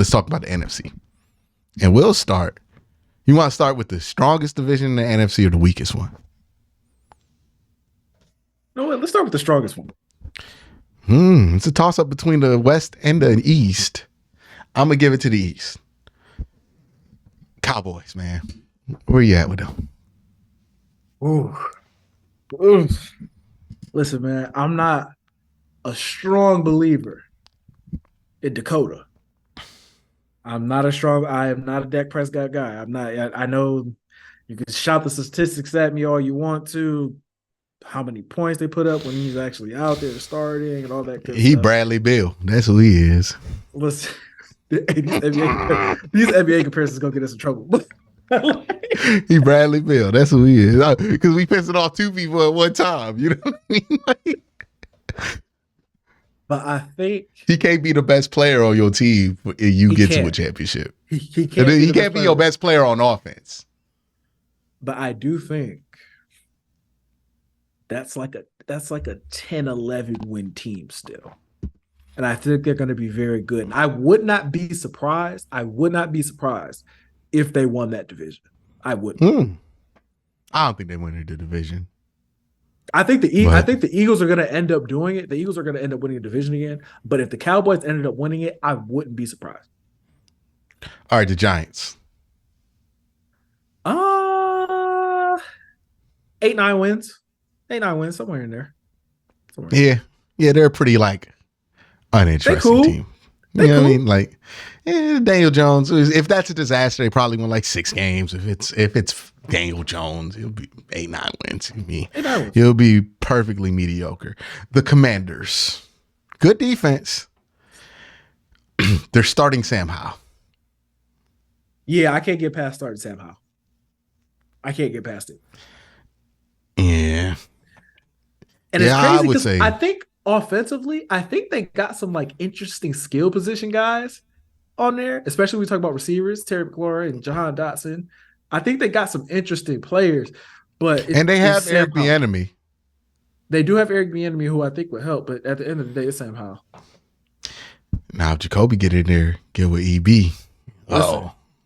Let's talk about the NFC. And we'll start. You want to start with the strongest division in the NFC or the weakest one? No, let's start with the strongest one. It's a toss-up between the West and the East. I'm going to give it to the East. Cowboys, man. Where you at with them? Ooh. Listen, man, I'm not a strong believer in Dakota. I am not a Dak Prescott guy. I know you can shout the statistics at me all you want to, how many points they put up when he's actually out there starting and all that good stuff. He Bradley Beal. That's who he is. Listen, these NBA comparisons going to get us in trouble. He Bradley Beal. That's who he is. Because we pissing off two people at one time. You know what I mean? But I think he can't be the best player on your team and you get to a championship. He can't be your best player on offense. But I do think that's like a 10-11 win team still. And I think they're going to be very good. And I would not be surprised if they won that division. I wouldn't. I don't think they win the division. I think the Eagles are going to end up doing it. The Eagles are going to end up winning the division again. But if the Cowboys ended up winning it, I wouldn't be surprised. All right, the Giants. 8-9 wins. 8-9 wins, somewhere in there. Yeah, they're a pretty uninteresting team. You know what I mean? Like, Daniel Jones. If that's a disaster, they probably win 6 games. If it's Daniel Jones, it'll be 8-9 wins. It'll be perfectly mediocre. The Commanders, good defense. They're starting Sam Howell. Yeah, I can't get past starting Sam Howell. I can't get past it. Yeah. And it's crazy because I think offensively, I think they got some interesting skill position guys on there, especially when we talk about receivers, Terry McLaurin and Jahan Dotson. I think they got some interesting players, and they have Eric Bieniemy. They do have Eric Bieniemy, who I think would help, but at the end of the day, it's Sam Howell. Now, if Jacoby get in there, get with EB.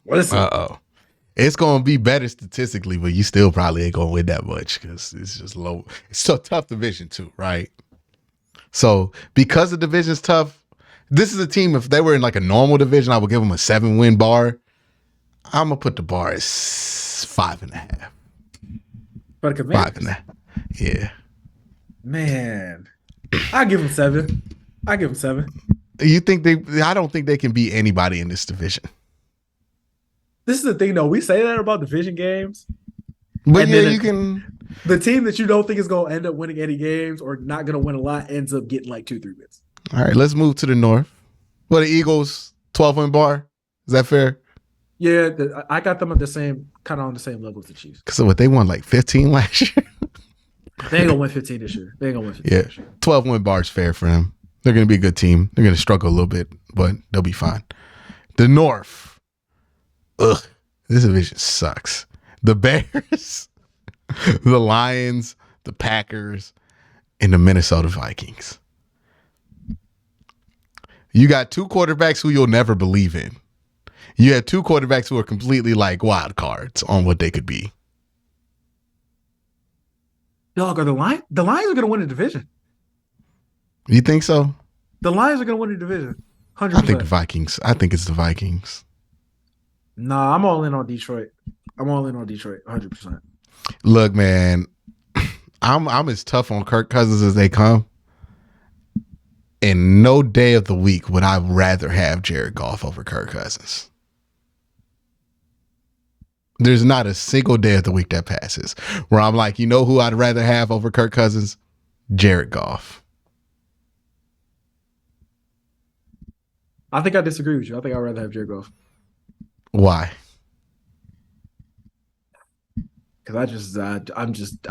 Listen. It's going to be better statistically, but you still probably ain't going to win that much because it's just low. It's a tough division too, right? So because the division's tough, this is a team, if they were in a normal division, I would give them a 7-win bar. I'm going to put the bar as 5.5. For the Commanders? 5.5. Yeah. Man. I give them 7. You think I don't think they can beat anybody in this division. This is the thing, though. We say that about division games. But you can. The team that you don't think is going to end up winning any games or not going to win a lot ends up getting 2-3 wins. All right, let's move to the North. Well, the Eagles, 12-win bar. Is that fair? Yeah, I got them on the same level as the Chiefs. Because they won 15 last year. They ain't going to win 15 this year. Yeah, 12-win bar is fair for them. They're going to be a good team. They're going to struggle a little bit, but they'll be fine. The North. Ugh, this division sucks. The Bears, the Lions, the Packers, and the Minnesota Vikings. You got 2 quarterbacks who you'll never believe in. You have 2 quarterbacks who are completely wild cards on what they could be. Dog, are the Lions are going to win the division. You think so? The Lions are going to win the division. 100%. I think the Vikings. I think it's the Vikings. Nah, I'm all in on Detroit. 100%. Look, man, I'm as tough on Kirk Cousins as they come. And no day of the week would I rather have Jared Goff over Kirk Cousins. There's not a single day of the week that passes where I'm like, you know who I'd rather have over Kirk Cousins? Jared Goff. I think I disagree with you. I think I'd rather have Jared Goff. Why? Because I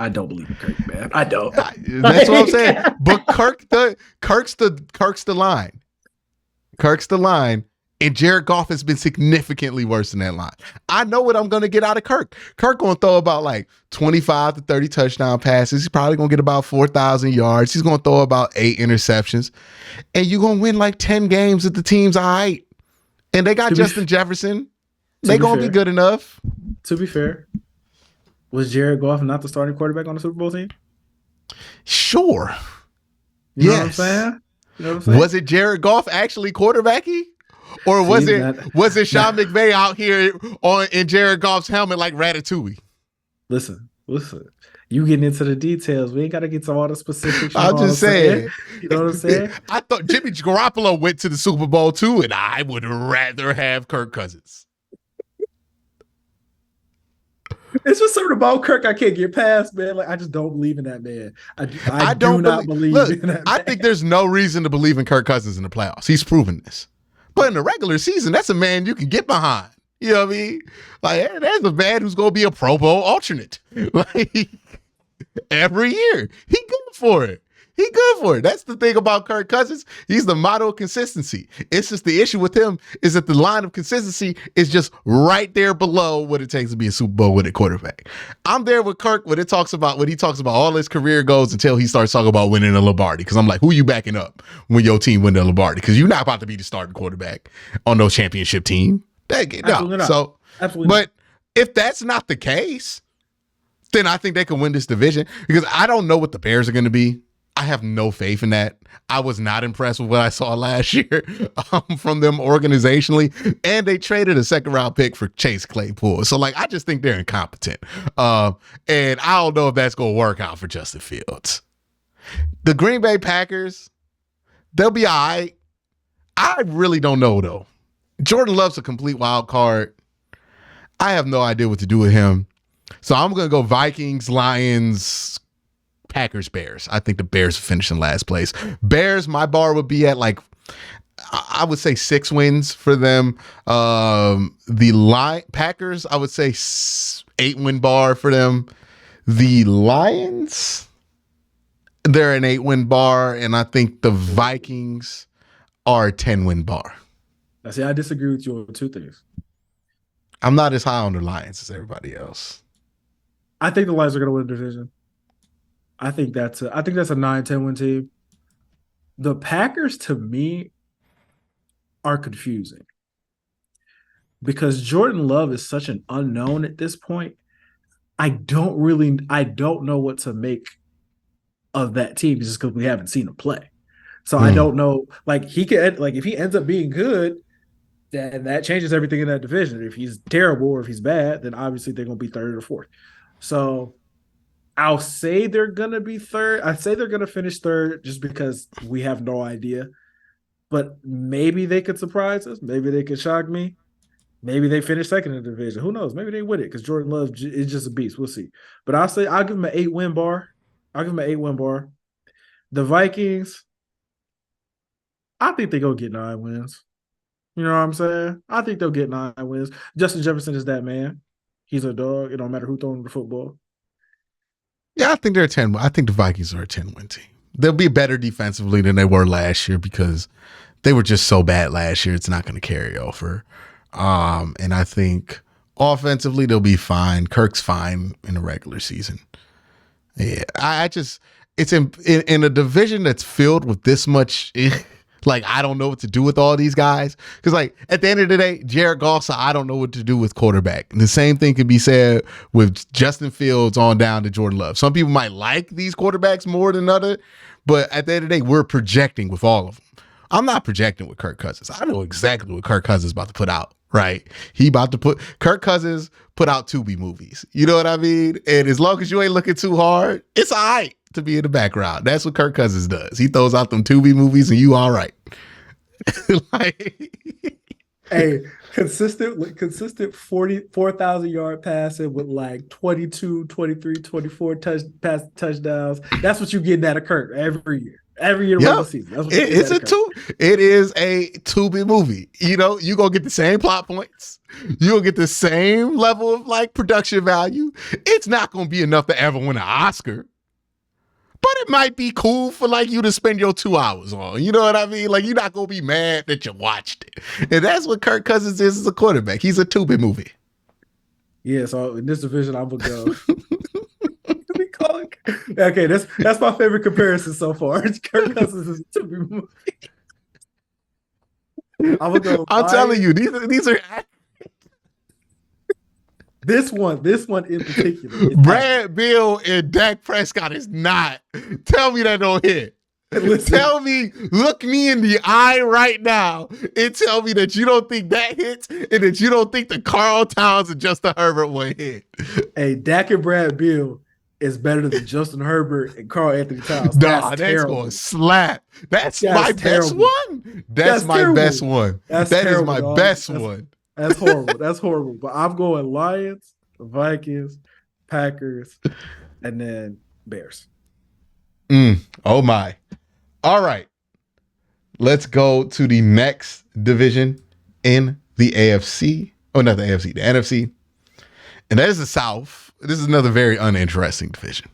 don't believe in Kirk, man. I don't. That's what I'm saying. But Kirk's the line. Kirk's the line. And Jared Goff has been significantly worse than that line. I know what I'm going to get out of Kirk. Kirk going to throw about 25 to 30 touchdown passes. He's probably going to get about 4,000 yards. He's going to throw about 8 interceptions. And you're going to win 10 games if the team's all right. And they got Justin Jefferson. They going to be good enough. To be fair, was Jared Goff not the starting quarterback on the Super Bowl team? Sure. You know what I'm saying? You know what I'm saying? Was it Jared Goff actually quarterbacking? Or was it Sean McVay out here in Jared Goff's helmet like Ratatouille? Listen. You getting into the details. We ain't got to get to all the specifics. I'm just saying. You know what I'm saying? I thought Jimmy Garoppolo went to the Super Bowl too, and I would rather have Kirk Cousins. It's just something about Kirk I can't get past, man. Like, I just don't believe in that man. I do not believe in that man. I think there's no reason to believe in Kirk Cousins in the playoffs. He's proven this. But in the regular season, that's a man you can get behind. You know what I mean? Like, hey, there's a man who's going to be a Pro Bowl alternate. Like, every year. He good for it. That's the thing about Kirk Cousins. He's the model of consistency. It's just the issue with him is that the line of consistency is just right there below what it takes to be a Super Bowl winning quarterback. I'm there with Kirk when he talks about all his career goals until he starts talking about winning a Lombardi. Because I'm like, who you backing up when your team win the Lombardi? Because you're not about to be the starting quarterback on no championship team. Absolutely not. So, but if that's not the case, then I think they can win this division because I don't know what the Bears are going to be. I have no faith in that. I was not impressed with what I saw last year from them organizationally. And they traded a second-round pick for Chase Claypool. So, I just think they're incompetent. And I don't know if that's going to work out for Justin Fields. The Green Bay Packers, they'll be all right. I really don't know, though. Jordan Love's a complete wild card. I have no idea what to do with him. So I'm going to go Vikings, Lions, Packers, Bears. I think the Bears finish in last place. Bears, my bar would be at I would say 6 wins for them. The Packers, I would say 8-win bar for them. The Lions, they're an 8-win bar. And I think the Vikings are a 10-win bar. I see. I disagree with you on 2 things. I'm not as high on the Lions as everybody else. I think the Lions are going to win the division. I think that's a 9-10 win team. The Packers, to me, are confusing because Jordan Love is such an unknown at this point. I don't know what to make of that team just because we haven't seen him play. So I don't know. If he ends up being good, then that changes everything in that division. If he's terrible or if he's bad, then obviously they're going to be 3rd or 4th. So I'll say they're going to be 3rd. I say they're going to finish 3rd just because we have no idea. But maybe they could surprise us. Maybe they could shock me. Maybe they finish 2nd in the division. Who knows? Maybe they win it because Jordan Love is just a beast. We'll see. But I'll give them an 8-win bar. The Vikings, I think they're going to get 9 wins. You know what I'm saying? I think they'll get 9 wins. Justin Jefferson is that man. He's a dog. It don't matter who throwing the football. Yeah, I think they're 10. I think the Vikings are a 10-win team. They'll be better defensively than they were last year because they were just so bad last year. It's not going to carry over. And I think offensively they'll be fine. Kirk's fine in the regular season. Yeah, it's in a division that's filled with this much. I don't know what to do with all these guys. Because, at the end of the day, Jared Goff said, I don't know what to do with quarterback. And the same thing could be said with Justin Fields on down to Jordan Love. Some people might like these quarterbacks more than others, but at the end of the day, we're projecting with all of them. I'm not projecting with Kirk Cousins. I know exactly what Kirk Cousins is about to put out, right? Kirk Cousins put out Tubi movies. You know what I mean? And as long as you ain't looking too hard, it's all right to be in the background. That's what Kirk Cousins does. He throws out them Tubi movies and you all right. Hey, consistent 4,000 yard passing with 22, 23, 24 touchdowns. That's what you get out of Kirk every year. Every year of the season. That's what it is a Tubi movie. You know, you gonna get the same plot points. You gonna get the same level of production value. It's not gonna be enough to ever win an Oscar. But it might be cool for you to spend your 2 hours on. You know what I mean? You're not going to be mad that you watched it. And that's what Kirk Cousins is as a quarterback. He's a Tubi movie. Yeah, so in this division, I'm going to go. Okay, that's my favorite comparison so far. Kirk Cousins is a Tubi movie. I'm gonna go. I'm telling you, these are this one in particular. Brad Bill and Dak Prescott is not. Tell me that don't hit. Listen, tell me, look me in the eye right now and tell me that you don't think that hits and that you don't think the Carl Towns and Justin Herbert will hit. Hey, Dak and Brad Bill is better than Justin Herbert and Carl Anthony Towns. Nah, that's going to slap. That's my best one. That's my best one. That is my best one. That's horrible. That's horrible. But I'm going Lions, Vikings, Packers, and then Bears. Oh my. All right. Let's go to the next division in the AFC. Oh, not the AFC, the NFC. And that is the South. This is another very uninteresting division.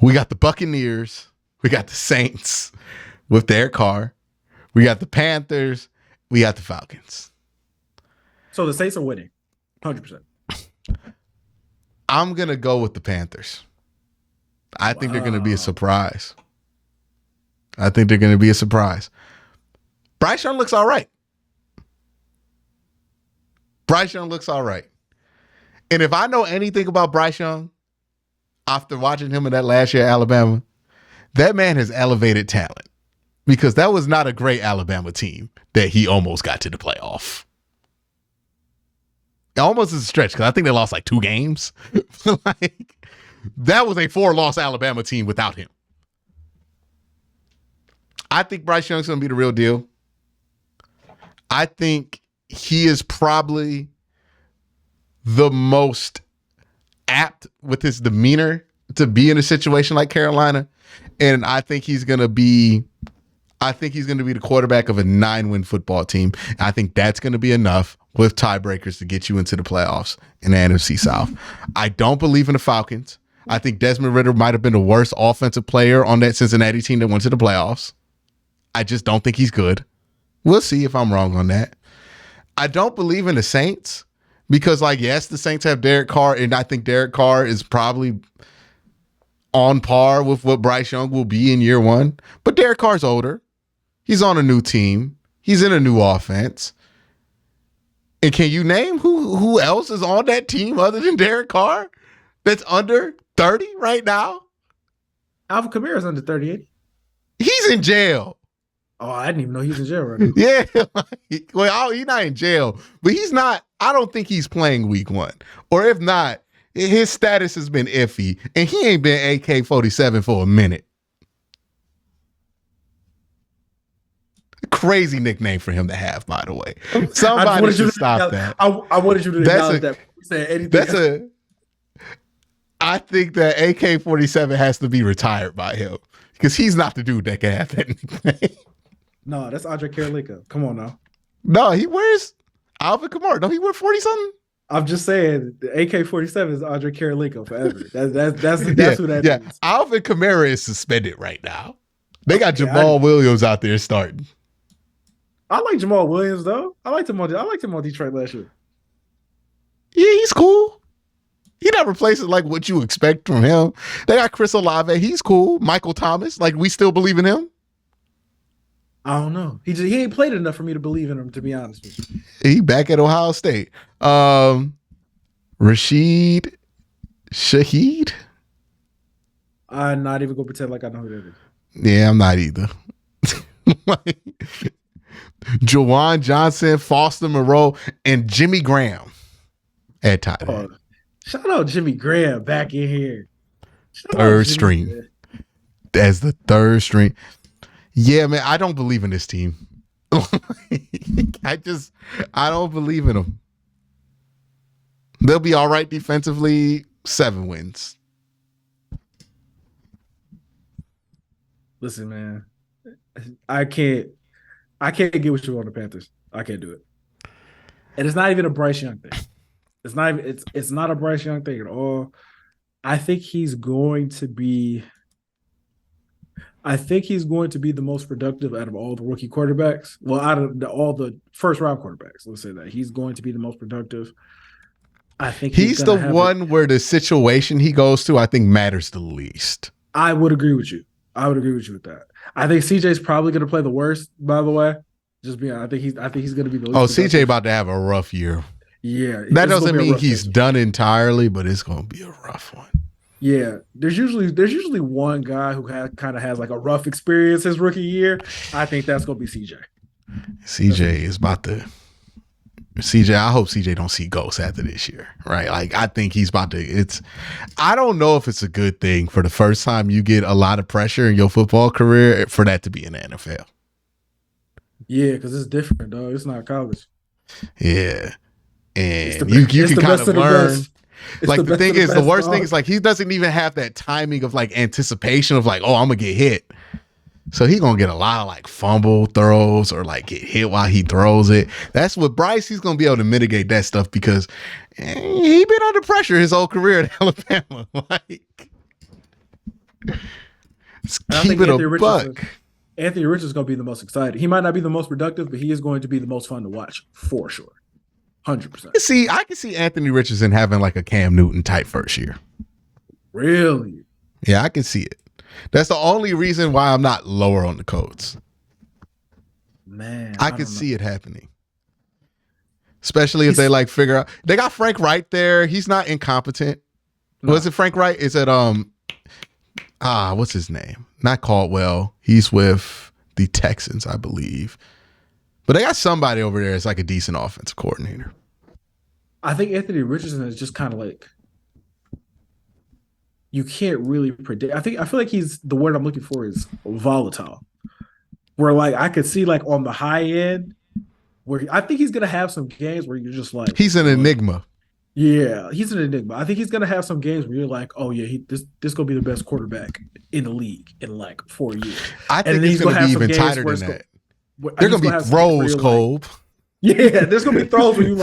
We got the Buccaneers. We got the Saints with Derek Carr. We got the Panthers. We got the Falcons. So the Saints are winning, 100%. I'm going to go with the Panthers. I think they're going to be a surprise. Bryce Young looks all right. And if I know anything about Bryce Young, after watching him in that last year at Alabama, that man has elevated talent because that was not a great Alabama team that he almost got to the playoff. It almost is a stretch because I think they lost like 2 games. Like, that was a 4-loss Alabama team without him. I think Bryce Young's going to be the real deal. I think he is probably the most apt with his demeanor to be in a situation like Carolina. And I think he's going to be the quarterback of a 9-win football team. I think that's going to be enough with tiebreakers to get you into the playoffs in the NFC South. I don't believe in the Falcons. I think Desmond Ridder might have been the worst offensive player on that Cincinnati team that went to the playoffs. I just don't think he's good. We'll see if I'm wrong on that. I don't believe in the Saints because, like, yes, the Saints have Derek Carr, and I think Derek Carr is probably on par with what Bryce Young will be in year 1. But Derek Carr's older. He's on a new team. He's in a new offense. And can you name who else is on that team other than Derek Carr that's under 30 right now? Alvin Kamara's under 38. He's in jail. Oh, I didn't even know he was in jail right now. Yeah. Well, he's not in jail, but he's not. I don't think he's playing week 1. Or if not, his status has been iffy, and he ain't been AK-47 for a minute. Crazy nickname for him to have, by the way. Somebody should stop that. I wanted you to acknowledge that. Say anything. I think that AK-47 has to be retired by him because he's not the dude that can have that nickname. No, that's Andre Karolika. Come on now. No, he wears Alvin Kamara. No, he wear 40-something. I'm just saying the AK-47 is Andre Karolika forever. That's who that is. Alvin Kamara is suspended right now. They got Jamal Williams out there starting. I like Jamal Williams though. I liked him on Detroit last year. Yeah, he's cool. He never plays it like what you expect from him. They got Chris Olave. He's cool. Michael Thomas. Like, we still believe in him? I don't know. He ain't played enough for me to believe in him, to be honest with you. He back at Ohio State. Rashid Shaheed? I'm not even going to pretend like I know who that is. Yeah, I'm not either. Jawan Johnson, Foster Moreau, and Jimmy Graham at tight end. Shout out Jimmy Graham back in here. Third string. As the third string. Yeah, man, I don't believe in this team. I don't believe in them. They'll be all right defensively. 7 wins. Listen, man, I can't get with you on the Panthers. I can't do it. And it's not even a Bryce Young thing. It's not a Bryce Young thing at all. I think he's going to be the most productive out of all the rookie quarterbacks. Well, out of all the first round quarterbacks, let's say that. He's going to be the most productive. I think he's the one where the situation he goes to, I think, matters the least. I would agree with you. With that. I think CJ's probably going to play the worst, by the way. Just being, I think he's going to be the least. Oh, CJ about to have a rough year. Yeah, that doesn't mean he's done entirely, but it's going to be a rough one. Yeah, there's usually one guy who kind of has like a rough experience his rookie year. I think that's going to be CJ. CJ, I hope CJ don't see ghosts after this year, right? Like, I think he's about to, I don't know if it's a good thing for the first time you get a lot of pressure in your football career for that to be in the NFL. Yeah, because it's different, though. It's not college. Yeah. And you can kind of learn. Like, the thing is, the worst thing is, like, he doesn't even have that timing of, like, anticipation of, like, oh, I'm going to get hit. So he going to get a lot of, like, fumble throws or, like, get hit while he throws it. That's what Bryce, he's going to be able to mitigate that stuff because he been under pressure his whole career at Alabama. Like, keep it a buck. Anthony Richardson is going to be the most excited. He might not be the most productive, but he is going to be the most fun to watch for sure. 100%. See, I can see Anthony Richardson having like a Cam Newton type first year. Really? Yeah, I can see it. That's the only reason why I'm not lower on the Colts. Man, I can see it happening. Especially if they like figure out they got Frank Wright there. He's not incompetent. No. Was it Frank Wright? Is it what's his name? Not Caldwell. He's with the Texans, I believe. But they got somebody over there that's like a decent offensive coordinator. I think Anthony Richardson is just kind of like, you can't really predict. I feel like he's, the word I'm looking for is volatile. Where like I could see like on the high end, where I think he's gonna have some games where you're just like, he's an enigma. Yeah, he's an enigma. I think he's gonna have some games where you're like, oh yeah, this gonna be the best quarterback in the league in like 4 years. I think he's gonna be even tighter than that. They're gonna be throws, Cole. Like, yeah, there's gonna be throws where you're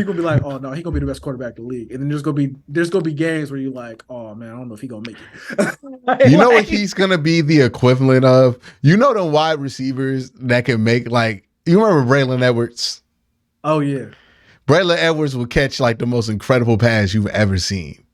gonna be like, oh no, he's gonna be the best quarterback in the league. And then there's gonna be games where you're like, oh man, I don't know if he's gonna make it. You know what he's gonna be the equivalent of? You know the wide receivers that can make, like, you remember Braylon Edwards? Oh yeah. Braylon Edwards will catch like the most incredible pass you've ever seen,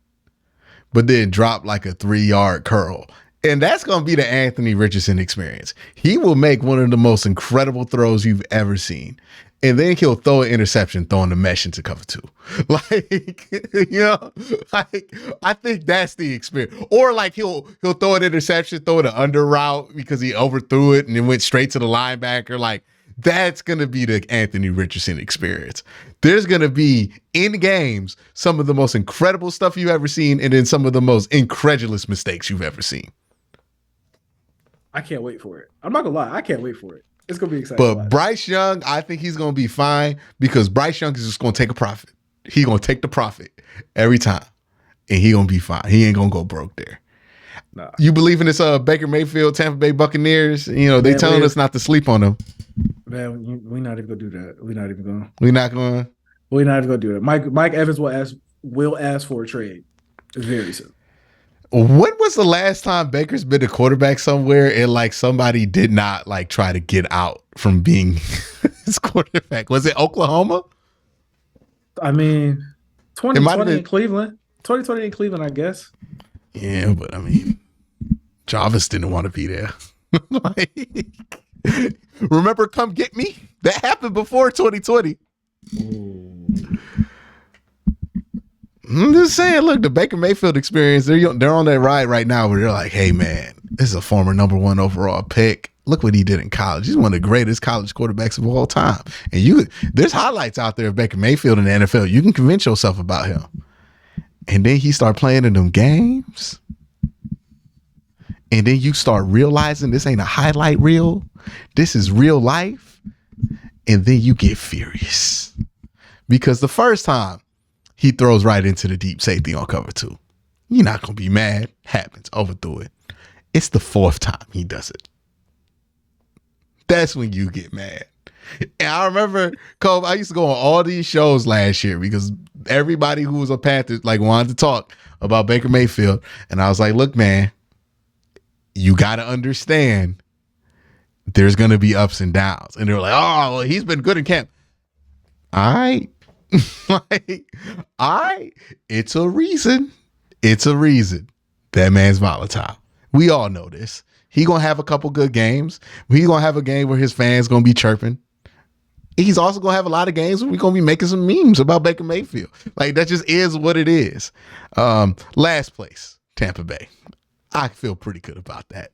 but then drop like a 3-yard curl. And that's going to be the Anthony Richardson experience. He will make one of the most incredible throws you've ever seen. And then he'll throw an interception, throwing the mesh into cover 2. Like, you know, like, I think that's the experience. Or like he'll throw an interception, throw it an under route because he overthrew it and it went straight to the linebacker. Like, that's going to be the Anthony Richardson experience. There's going to be, in games, some of the most incredible stuff you've ever seen and then some of the most incredulous mistakes you've ever seen. I can't wait for it. I'm not going to lie. I can't wait for it. It's going to be exciting. But Bryce Young, I think he's going to be fine because Bryce Young is just going to take a profit. He's going to take the profit every time, and he's going to be fine. He ain't going to go broke there. Nah. You believe in this Baker Mayfield, Tampa Bay Buccaneers? You know, they telling us not to sleep on them. Man, we're not even going to do that. We're not even going to. We're not going to? We're not even going to do that. Mike Evans will ask for a trade very soon. When was the last time Baker's been a quarterback somewhere and like somebody did not like try to get out from being his quarterback? Was it Oklahoma? I mean, 2020 in Cleveland. 2020 in Cleveland, I guess. Yeah, but I mean, Jarvis didn't want to be there. Like, remember, come get me? That happened before 2020. Ooh. I'm just saying, look, the Baker Mayfield experience, they're on that ride right now where they're like, hey, man, this is a former number 1 overall pick. Look what he did in college. He's one of the greatest college quarterbacks of all time. And there's highlights out there of Baker Mayfield in the NFL. You can convince yourself about him. And then he start playing in them games. And then you start realizing this ain't a highlight reel. This is real life. And then you get furious. Because the first time, he throws right into the deep safety on cover 2. You're not going to be mad. Happens. Overthrew it. It's the 4th time he does it. That's when you get mad. And I remember, Cole, I used to go on all these shows last year because everybody who was a Panther like wanted to talk about Baker Mayfield. And I was like, look, man, you got to understand there's going to be ups and downs. And they were like, oh, well, he's been good in camp. All right. Like, all right, it's a reason. It's a reason. That man's volatile. We all know this. He gonna have a couple good games. He gonna have a game where his fans gonna be chirping. he's also going to have a lot of games where we're going to be making some memes about Baker Mayfield. Like, that just is what it is. Last place, Tampa Bay. I feel pretty good about that.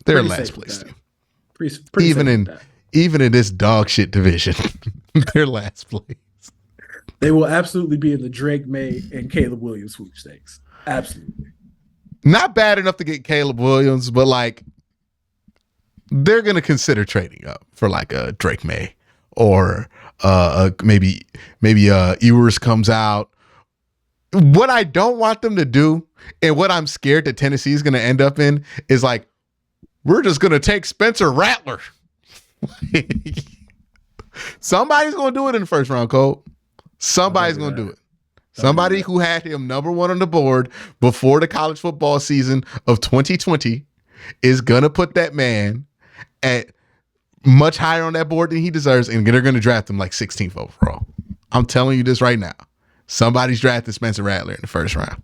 They're pretty last place team. Pretty even in this dog shit division, they're last place. They will absolutely be in the Drake May and Caleb Williams sweepstakes. Absolutely. Not bad enough to get Caleb Williams, but like they're gonna consider trading up for like a Drake May or maybe Ewers comes out. What I don't want them to do, and what I'm scared that Tennessee is gonna end up in, is like, we're just gonna take Spencer Rattler. Somebody's gonna do it in the first round, Cole. Somebody's gonna do it. Somebody who had him number 1 on the board before the college football season of 2020 is gonna put that man at much higher on that board than he deserves, and they're gonna draft him like 16th overall. I'm telling you this right now. Somebody's drafted Spencer Rattler in the first round,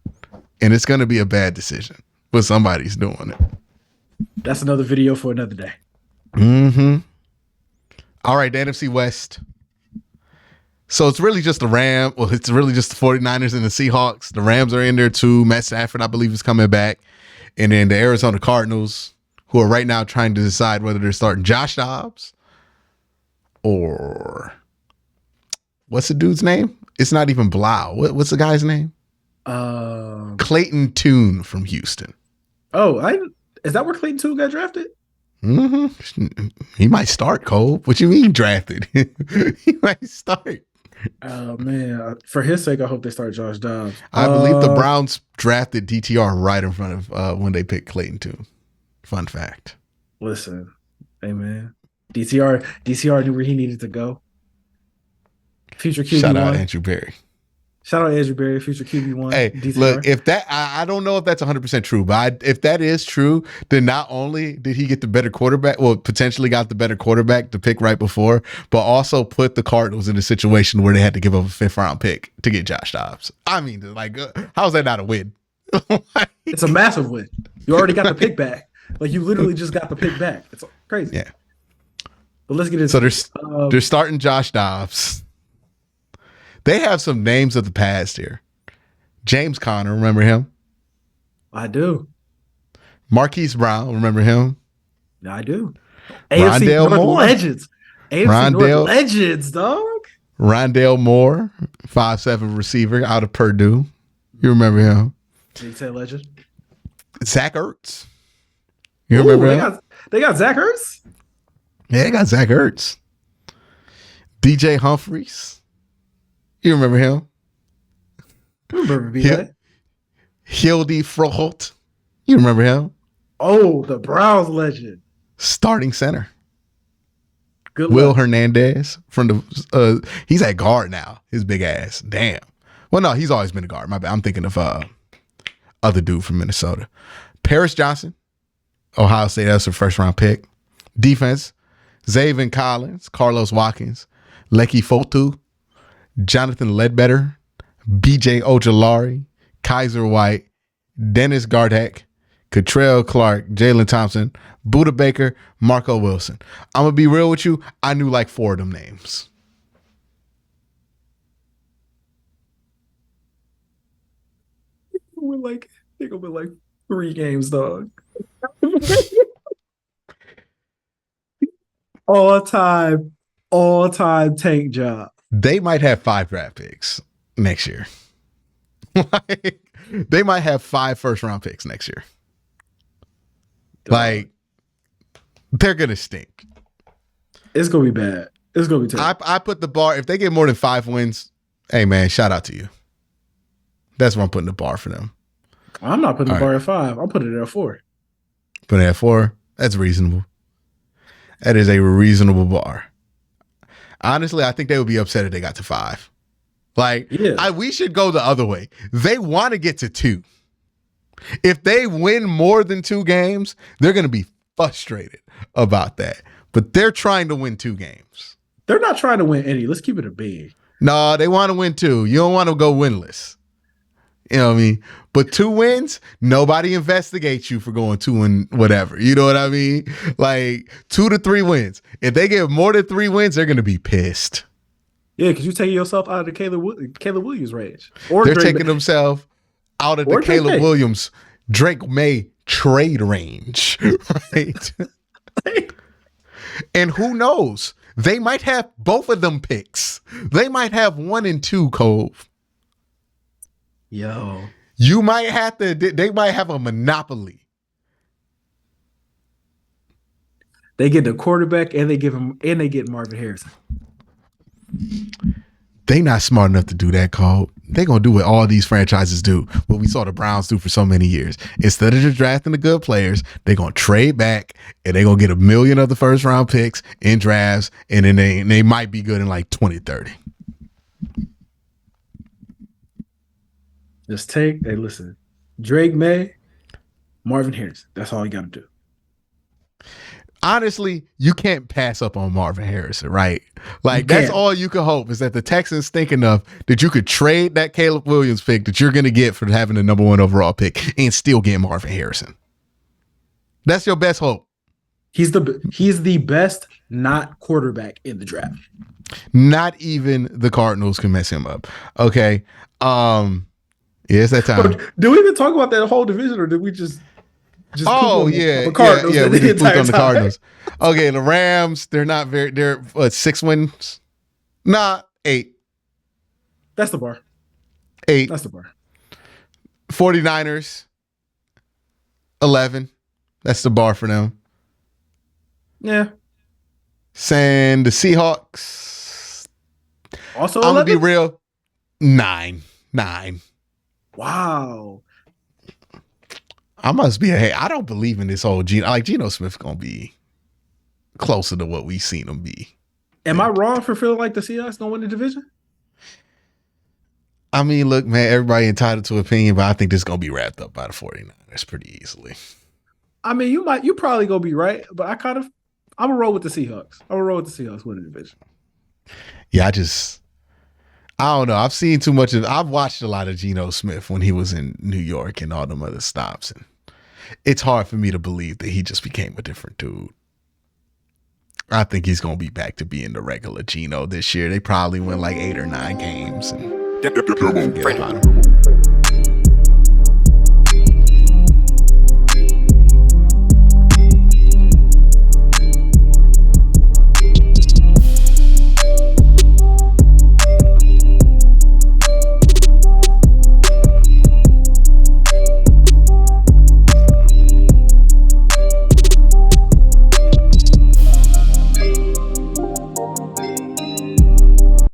and it's gonna be a bad decision, but somebody's doing it. That's another video for another day. Mm-hmm. All right, the NFC West. So it's really just it's really just the 49ers and the Seahawks. The Rams are in there too. Matt Stafford, I believe, is coming back. And then the Arizona Cardinals, who are right now trying to decide whether they're starting Josh Dobbs or what's the dude's name? It's not even Blau. What's the guy's name? Clayton Tune from Houston. Oh, is that where Clayton Tune got drafted? Mm-hmm. He might start, Cole. What you mean drafted? He might start. Oh man! For his sake, I hope they start Josh Dobbs. I believe the Browns drafted DTR right in front of when they picked Clayton Tune. Fun fact. Listen, hey man, DTR knew where he needed to go. Future QB1. Shout out Andrew Berry. Shout out Andrew Berry, future QB1. Hey, DTR. Look, if that, I don't know if that's 100% true, but if that is true, then not only did he get the better quarterback, well, potentially got the better quarterback to pick right before, but also put the Cardinals in a situation where they had to give up a 5th round pick to get Josh Dobbs. I mean, like, how's that not a win? It's a massive win. You already got the pick back. Like, you literally just got the pick back. It's crazy. Yeah. But let's get into So they're starting Josh Dobbs. They have some names of the past here. James Conner, remember him? I do. Marquise Brown, remember him? I do. AFC North Moore. Legends. AFC North Legends, dog. Rondale Moore, 5'7" receiver out of Purdue. You remember him? Did you say legend? Zach Ertz. You remember him? They got Zach Ertz? Yeah, they got Zach Ertz. DJ Humphries. You remember him? I remember BJ. Hildy Froholt. You remember him? Oh, the Browns legend. Starting center. Good Will Hernandez from the he's at guard now. His big ass. Damn. Well, no, he's always been a guard. My bad. I'm thinking of other dude from Minnesota. Paris Johnson, Ohio State. That's a 1st round pick. Defense, Zaven Collins, Carlos Watkins, Lecky Fotu, Jonathan Ledbetter, BJ Ojolari, Kaiser White, Dennis Gardeck, Cottrell Clark, Jalen Thompson, Buda Baker, Marco Wilson. I'm going to be real with you. I knew like 4 of them names. They're going to be like 3 games, dog. All-time tank job. They might have 5 draft picks next year. They might have 5 1st round picks next year. Like, they're going to stink. It's going to be bad. It's going to be terrible. I put the bar, if they get more than 5 wins, hey, man, shout out to you. That's where I'm putting the bar for them. I'm not putting the bar at 5. I'm putting it at 4. Put it at 4? That's reasonable. That is a reasonable bar. Honestly, I think they would be upset if they got to 5. Like, yeah. We should go the other way. They want to get to 2. If they win more than 2 games, they're going to be frustrated about that. But they're trying to win 2 games. They're not trying to win any. Let's keep it a big. No, they want to win 2. You don't want to go winless. You know what I mean? But 2 wins, nobody investigates you for going 2 and whatever. You know what I mean? Like 2 to 3 wins. If they get more than 3 wins, they're gonna be pissed. Yeah, because you're taking yourself out of the Caleb Williams range, or they're taking themselves out of the Caleb Williams, Drake May trade range, right? And who knows? They might have both of them picks. They might have 1 and 2, Cove. Yo. You might have to, they might have a monopoly. They get the quarterback and they get Marvin Harrison. They not smart enough to do that, Cole. They gonna do what all these franchises do, what we saw the Browns do for so many years. Instead of just drafting the good players, they gonna trade back and they gonna get 1 million of the first round picks in drafts, and then they might be good in like 2030. Just listen, Drake May, Marvin Harrison. That's all you got to do. Honestly, you can't pass up on Marvin Harrison, right? Like, that's all you can hope, is that the Texans think enough that you could trade that Caleb Williams pick that you're going to get for having the number 1 overall pick and still get Marvin Harrison. That's your best hope. He's the best not quarterback in the draft. Not even the Cardinals can mess him up. Okay. Yeah, it's that time. Do we even talk about that whole division, or did we just the Cardinals? Yeah, we just pooped on the Cardinals. Okay, the Rams, they're 6 wins? Nah, 8. That's the bar. 8. That's the bar. 49ers, 11. That's the bar for them. Yeah. And the Seahawks, also 11? I'm going to be real, 9. Wow. I must be I don't believe in this whole Geno Smith's gonna be closer to what we've seen him be. Am I wrong for feeling like the Seahawks gonna win the division? I mean, look, man, everybody entitled to opinion, but I think this is gonna be wrapped up by the 49ers pretty easily. I mean, you probably gonna be right, but I'm gonna roll with the Seahawks. I'm gonna roll with the Seahawks winning the division. Yeah, I don't know. I've seen too much I've watched a lot of Geno Smith when he was in New York and all them other stops. And it's hard for me to believe that he just became a different dude. I think he's going to be back to being the regular Geno this year. They probably win like 8 or 9 games and get him.